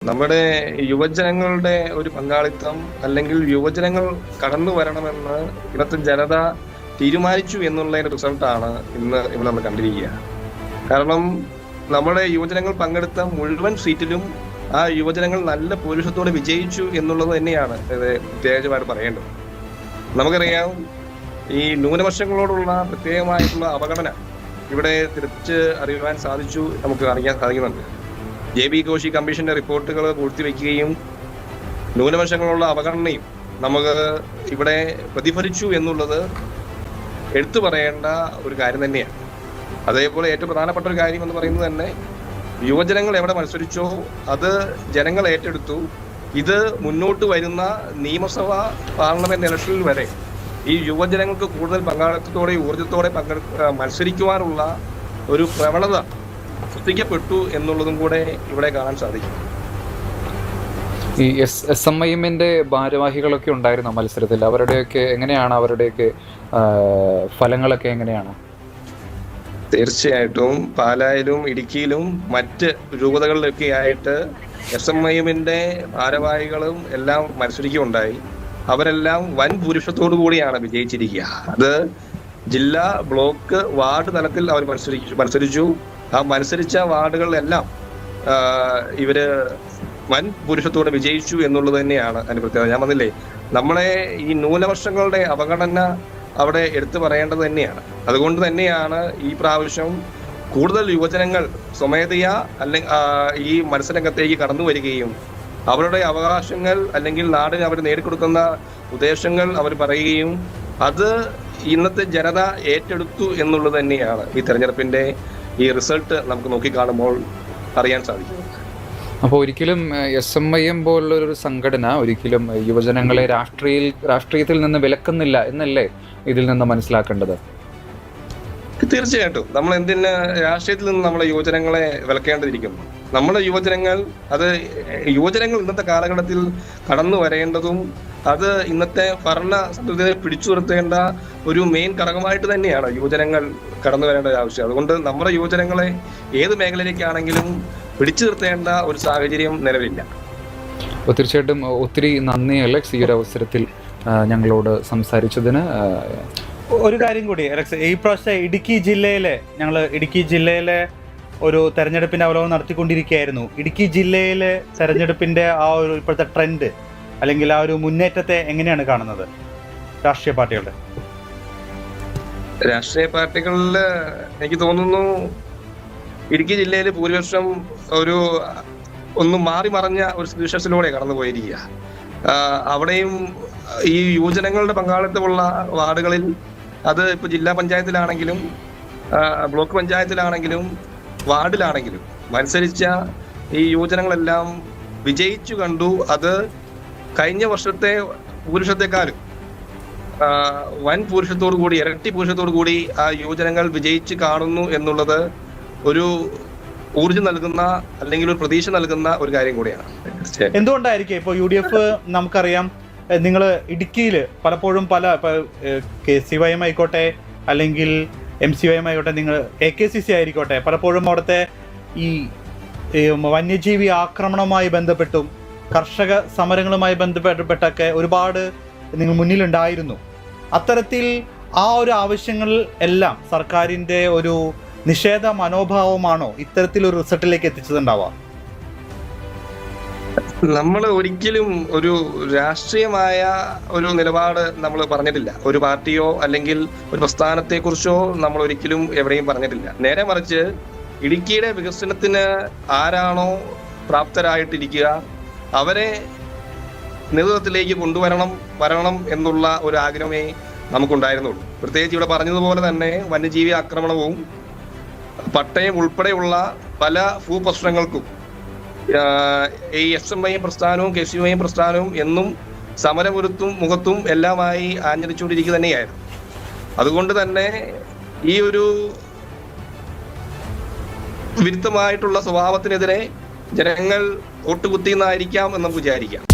നമ്മുടെ യുവജനങ്ങളുടെ ഒരു പങ്കാളിത്തം അല്ലെങ്കിൽ യുവജനങ്ങൾ കടന്നു വരണമെന്ന് ഇന്നത്തെ ജനത തീരുമാനിച്ചു എന്നുള്ളതിന്റെ റിസൾട്ടാണ് ഇന്ന് ഇവിടെ നമ്മൾ കണ്ടിരിക്കുക. കാരണം നമ്മുടെ യുവജനങ്ങൾ പങ്കെടുത്ത മുഴുവൻ സീറ്റിലും ആ യുവജനങ്ങൾ നല്ല ഭൂരിപക്ഷത്തോടെ വിജയിച്ചു എന്നുള്ളത് തന്നെയാണ് പ്രത്യേകമായിട്ട് പറയേണ്ടത്. നമുക്കറിയാം, ഈ ന്യൂനപക്ഷങ്ങളോടുള്ള പ്രത്യേകമായിട്ടുള്ള അവഗണന ഇവിടെ തിരിച്ച് അറിയുവാൻ സാധിച്ചു, നമുക്ക് അറിയാൻ സാധിക്കുന്നുണ്ട്. JB കോശി കമ്മീഷന്റെ റിപ്പോർട്ടുകൾ പൂഴ്ത്തിവെക്കുകയും ന്യൂനപക്ഷങ്ങളുള്ള അവഗണനയും നമുക്ക് ഇവിടെ പ്രതിഫലിച്ചു എന്നുള്ളത് എടുത്തു പറയേണ്ട ഒരു കാര്യം തന്നെയാണ്. അതേപോലെ ഏറ്റവും പ്രധാനപ്പെട്ട ഒരു കാര്യം എന്ന് പറയുന്നത് തന്നെ യുവജനങ്ങൾ എവിടെ മത്സരിച്ചോ അത് ജനങ്ങൾ ഏറ്റെടുത്തു. ഇത് മുന്നോട്ട് വരുന്ന നിയമസഭാ പാർലമെന്റ് ഇലക്ഷനിൽ വരെ ഈ യുവജനങ്ങൾക്ക് കൂടുതൽ പങ്കാളിത്തത്തോടെ ഊർജ്ജത്തോടെ മത്സരിക്കുവാനുള്ള ഒരു പ്രവണത സൃഷ്ടിക്കപ്പെട്ടു എന്നുള്ളതും കൂടെ ഇവിടെ കാണാൻ സാധിക്കും. ഈ SMIM-ന്റെ ഭാരവാഹികളൊക്കെ ഉണ്ടായിരുന്ന മത്സരത്തിൽ അവരുടെയൊക്കെ എങ്ങനെയാണ്, അവരുടെയൊക്കെ ഫലങ്ങളൊക്കെ എങ്ങനെയാണ്? തീർച്ചയായിട്ടും പാലായിലും ഇടുക്കിയിലും മറ്റ് രൂപതകളിലൊക്കെ ആയിട്ട് SMIM-ന്റെ ഭാരവാഹികളും എല്ലാം മത്സരിക്കുകയുണ്ടായി. അവരെല്ലാം വൻ ഭൂരിപക്ഷത്തോടു കൂടിയാണ് വിജയിച്ചിരിക്കുക. അത് ജില്ലാ, ബ്ലോക്ക്, വാർഡ് തലത്തിൽ അവർ മത്സരിച്ചു. ആ മത്സരിച്ച വാർഡുകളിലെല്ലാം ഇവര് വൻ ഭൂരിപക്ഷത്തോടെ വിജയിച്ചു എന്നുള്ളത് തന്നെയാണ് അതിന്റെ പ്രത്യേകത. ഞാൻ പറഞ്ഞില്ലേ, നമ്മളെ ഈ ന്യൂനപക്ഷങ്ങളുടെ അവഗണന അവിടെ എടുത്തു പറയേണ്ടത് തന്നെയാണ്. അതുകൊണ്ട് തന്നെയാണ് ഈ പ്രാവശ്യം കൂടുതൽ യുവജനങ്ങൾ സ്വമേധയാ അല്ലെങ്കിൽ ഈ മത്സരരംഗത്തേക്ക് കടന്നു വരികയും അവരുടെ അവകാശങ്ങൾ അല്ലെങ്കിൽ നാടിന് അവർ നേടിക്കൊടുക്കുന്ന ഉദ്ദേശങ്ങൾ അവർ പറയുകയും അത് ഇന്നത്തെ ജനത ഏറ്റെടുത്തു എന്നുള്ളത് തന്നെയാണ് ഈ തെരഞ്ഞെടുപ്പിന്റെ ഈ റിസൾട്ട് നമുക്ക് നോക്കിക്കാണുമ്പോൾ അറിയാൻ സാധിക്കും. അപ്പോൾ ഒരിക്കലും SMIM പോലുള്ളൊരു സംഘടന ഒരിക്കലും യുവജനങ്ങളെ രാഷ്ട്രീയത്തിൽ നിന്ന് വിലക്കുന്നില്ല എന്നല്ലേ ഇതിൽ നിന്ന് മനസ്സിലാക്കേണ്ടത്? തീർച്ചയായിട്ടും നമ്മൾ എന്തിന് രാഷ്ട്രീയത്തിൽ നിന്ന് നമ്മളെ യുവജനങ്ങളെ വിലക്കേണ്ടിയിരിക്കുന്നു? നമ്മുടെ യുവജനങ്ങൾ ഇന്നത്തെ കാലഘട്ടത്തിൽ കടന്നു വരേണ്ടതും അത് ഇന്നത്തെ ഭരണ സംസ്കൃതിയെ പിടിച്ചു നിർത്തേണ്ട ഒരു മെയിൻ ഘടകമായിട്ട് തന്നെയാണ് യുവജനങ്ങൾ കടന്നു വരേണ്ട ആവശ്യം. അതുകൊണ്ട് നമ്മുടെ യുവജനങ്ങളെ ഏത് മേഖലയിലേക്കാണെങ്കിലും പിടിച്ചു നിർത്തേണ്ട ഒരു സാഹചര്യം നിലവിലില്ല. അപ്പോൾ തീർച്ചയായിട്ടും ഒത്തിരി നന്ദി അലക്സ്, ഈ ഒരു അവസരത്തിൽ ഞങ്ങളോട് സംസാരിച്ചതിന്. ഒരു കാര്യം കൂടി അലക്സ്, ഈ പ്രാവശ്യം ഇടുക്കി ജില്ലയിലെ ഒരു തെരഞ്ഞെടുപ്പിന്റെ അവലോകനം നടത്തിക്കൊണ്ടിരിക്കുകയായിരുന്നു. ഇടുക്കി ജില്ലയിലെ തെരഞ്ഞെടുപ്പിന്റെ ആ ഒരു ഇപ്പോഴത്തെ ട്രെൻഡ് അല്ലെങ്കിൽ ആ ഒരു മുന്നേറ്റത്തെ എങ്ങനെയാണ് കാണുന്നത്? രാഷ്ട്രീയ പാർട്ടികളിൽ എനിക്ക് തോന്നുന്നു ഇടുക്കി ജില്ലയിൽ ഭൂരിപക്ഷം ഒന്ന് മാറി മറഞ്ഞ ഒരു സ്ഥിതിവിശേഷത്തിലൂടെ കടന്നു പോയിരിക്കുക. അവിടെയും ഈ യുവജനങ്ങളുടെ പങ്കാളിത്തമുള്ള വാർഡുകളിൽ അത് ഇപ്പൊ ജില്ലാ പഞ്ചായത്തിലാണെങ്കിലും ബ്ലോക്ക് പഞ്ചായത്തിലാണെങ്കിലും വാർഡിലാണെങ്കിലും മത്സരിച്ച ഈ യുവജനങ്ങളെല്ലാം വിജയിച്ചു കണ്ടു. അത് കഴിഞ്ഞ വർഷത്തെ ഭൂരിപക്ഷത്തെക്കാളും വൻ ഭൂരിപക്ഷത്തോടു കൂടി, ഇരട്ടി ഭൂരിപക്ഷത്തോടു കൂടി ആ യുവജനങ്ങൾ വിജയിച്ചു കാണുന്നു എന്നുള്ളത് ഒരു ഊർജ്ജം നൽകുന്ന അല്ലെങ്കിൽ ഒരു പ്രതീക്ഷ നൽകുന്ന ഒരു കാര്യം കൂടിയാണ്. എന്തുകൊണ്ടായിരിക്കും ഇപ്പോൾ UDF നമുക്കറിയാം, നിങ്ങൾ ഇടുക്കിയിൽ പലപ്പോഴും KCYM ആയിക്കോട്ടെ അല്ലെങ്കിൽ MCYM ആയിക്കോട്ടെ, നിങ്ങൾ AKCC ആയിരിക്കോട്ടെ, പലപ്പോഴും അവിടുത്തെ ഈ വന്യജീവി ആക്രമണവുമായി ബന്ധപ്പെട്ടും കർഷക സമരങ്ങളുമായി ബന്ധപ്പെട്ടൊക്കെ ഒരുപാട് നിങ്ങൾ മുന്നിലുണ്ടായിരുന്നു. അത്തരത്തിൽ ആ ഒരു ആവശ്യങ്ങൾ എല്ലാം സർക്കാരിൻ്റെ ഒരു നിഷേധ മനോഭാവമാണോ ഇത്തരത്തിലൊരു റിസൾട്ടിലേക്ക് എത്തിച്ചതുണ്ടാവാം? നമ്മൾ ഒരിക്കലും ഒരു രാഷ്ട്രീയമായ ഒരു നിലപാട് നമ്മൾ പറഞ്ഞിട്ടില്ല. ഒരു പാർട്ടിയോ അല്ലെങ്കിൽ ഒരു പ്രസ്ഥാനത്തെ കുറിച്ചോ നമ്മൾ ഒരിക്കലും എവിടെയും പറഞ്ഞിട്ടില്ല. നേരെ മറിച്ച് ഇടുക്കിയുടെ വികസനത്തിന് ആരാണോ പ്രാപ്തരായിട്ടിരിക്കുക അവരെ നേതൃത്വത്തിലേക്ക് വരണം എന്നുള്ള ഒരു ആഗ്രഹമേ നമുക്കുണ്ടായിരുന്നുള്ളൂ. പ്രത്യേകിച്ച് ഇവിടെ പറഞ്ഞതുപോലെ തന്നെ വന്യജീവി ആക്രമണവും പട്ടയം ഉൾപ്പെടെയുള്ള പല ഭൂപ്രശ്നങ്ങൾക്കും ഈ SMIM പ്രസ്ഥാനവും KCYM പ്രസ്ഥാനവും എന്നും സമരമുഖത്തും എല്ലാമായി ആഞ്ഞടിച്ചുകൊണ്ടിരിക്കുക തന്നെയായിരുന്നു. അതുകൊണ്ട് തന്നെ ഈ ഒരു വിരുദ്ധമായിട്ടുള്ള സ്വഭാവത്തിനെതിരെ ജനങ്ങൾ ഒട്ടുകുത്തിയെന്നായിരിക്കാം എന്ന് നമുക്ക് വിചാരിക്കാം.